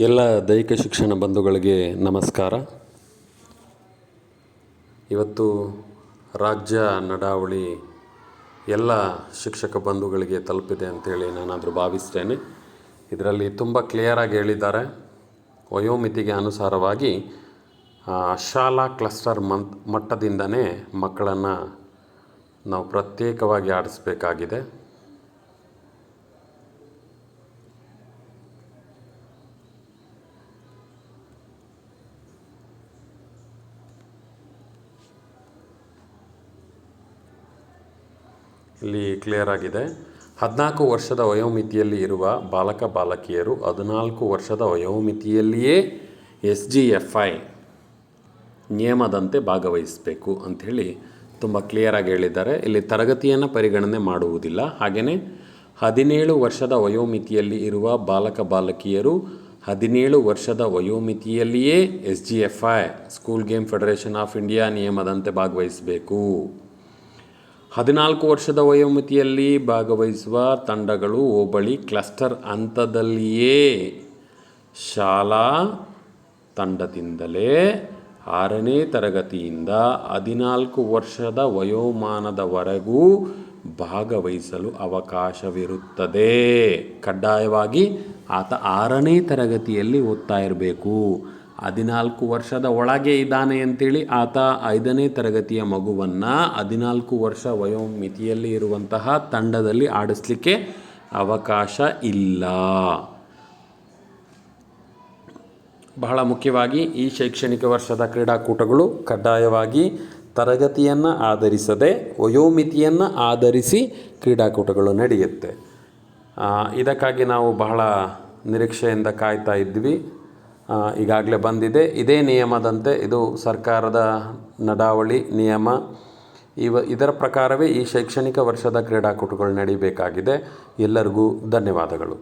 ಎಲ್ಲ ದೈಹಿಕ ಶಿಕ್ಷಣ ಬಂಧುಗಳಿಗೆ ನಮಸ್ಕಾರ. ಇವತ್ತು ರಾಜ್ಯ ನಡಾವಳಿ ಎಲ್ಲ ಶಿಕ್ಷಕ ಬಂಧುಗಳಿಗೆ ತಲುಪಿದೆ ಅಂತೇಳಿ ನಾನಾದರೂ ಭಾವಿಸ್ತೇನೆ. ಇದರಲ್ಲಿ ತುಂಬ ಕ್ಲಿಯರಾಗಿ ಹೇಳಿದ್ದಾರೆ. ವಯೋಮಿತಿಗೆ ಅನುಸಾರವಾಗಿ ಶಾಲಾ ಕ್ಲಸ್ಟರ್ ಮಟ್ಟದಿಂದನೇ ಮಕ್ಕಳನ್ನು ನಾವು ಪ್ರತ್ಯೇಕವಾಗಿ ಆಡಿಸಬೇಕಾಗಿದೆ. ಇಲ್ಲಿ ಕ್ಲಿಯರ್ ಆಗಿದೆ. 14 ವರ್ಷದ ವಯೋಮಿತಿಯಲ್ಲಿ ಇರುವ ಬಾಲಕ ಬಾಲಕಿಯರು 14 ವರ್ಷದ ವಯೋಮಿತಿಯಲ್ಲಿಯೇ SGFI ನಿಯಮದಂತೆ ಭಾಗವಹಿಸಬೇಕು ಅಂಥೇಳಿ ತುಂಬ ಕ್ಲಿಯರಾಗಿ ಹೇಳಿದ್ದಾರೆ. ಇಲ್ಲಿ ತರಗತಿಯನ್ನು ಪರಿಗಣನೆ ಮಾಡುವುದಿಲ್ಲ. ಹಾಗೆಯೇ 17 ವರ್ಷದ ವಯೋಮಿತಿಯಲ್ಲಿ ಇರುವ ಬಾಲಕ ಬಾಲಕಿಯರು 17 ವರ್ಷದ ವಯೋಮಿತಿಯಲ್ಲಿಯೇ SGFI school game federation of India ನಿಯಮದಂತೆ ಭಾಗವಹಿಸಬೇಕು. 14 ವರ್ಷದ ವಯೋಮಿತಿಯಲ್ಲಿ ಭಾಗವಹಿಸುವ ತಂಡಗಳು ಹೋಬಳಿ ಕ್ಲಸ್ಟರ್ ಹಂತದಲ್ಲಿಯೇ ಶಾಲಾ ತಂಡದಿಂದಲೇ 6ನೇ ತರಗತಿಯಿಂದ 14 ವರ್ಷದ ವಯೋಮಾನದವರೆಗೂ ಭಾಗವಹಿಸಲು ಅವಕಾಶವಿರುತ್ತದೆ. ಕಡ್ಡಾಯವಾಗಿ ಆತ 6ನೇ ತರಗತಿಯಲ್ಲಿ ಓದ್ತಾ ಇರಬೇಕು. 14 ವರ್ಷದ ಒಳಗೆ ಇದ್ದಾನೆ ಅಂತೇಳಿ ಆತ 5ನೇ ತರಗತಿಯ ಮಗುವನ್ನು 14 ವರ್ಷ ವಯೋಮಿತಿಯಲ್ಲಿ ಇರುವಂತಹ ತಂಡದಲ್ಲಿ ಆಡಿಸ್ಲಿಕ್ಕೆ ಅವಕಾಶ ಇಲ್ಲ. ಬಹಳ ಮುಖ್ಯವಾಗಿ ಈ ಶೈಕ್ಷಣಿಕ ವರ್ಷದ ಕ್ರೀಡಾಕೂಟಗಳು ಕಡ್ಡಾಯವಾಗಿ ತರಗತಿಯನ್ನು ಆಧರಿಸದೆ ವಯೋಮಿತಿಯನ್ನು ಆಧರಿಸಿ ಕ್ರೀಡಾಕೂಟಗಳು ನಡೆಯುತ್ತೆ. ಇದಕ್ಕಾಗಿ ನಾವು ಬಹಳ ನಿರೀಕ್ಷೆಯಿಂದ ಕಾಯ್ತಾ ಇದ್ವಿ. ಈಗಾಗಲೇ ಬಂದಿದೆ. ಇದೇ ನಿಯಮದಂತೆ ಇದು ಸರ್ಕಾರದ ನಡಾವಳಿ ನಿಯಮ. ಇದರ ಪ್ರಕಾರವೇ ಈ ಶೈಕ್ಷಣಿಕ ವರ್ಷದ ಕ್ರೀಡಾಕೂಟಗಳು ನಡೀಬೇಕಾಗಿದೆ. ಎಲ್ಲರಿಗೂ ಧನ್ಯವಾದಗಳು.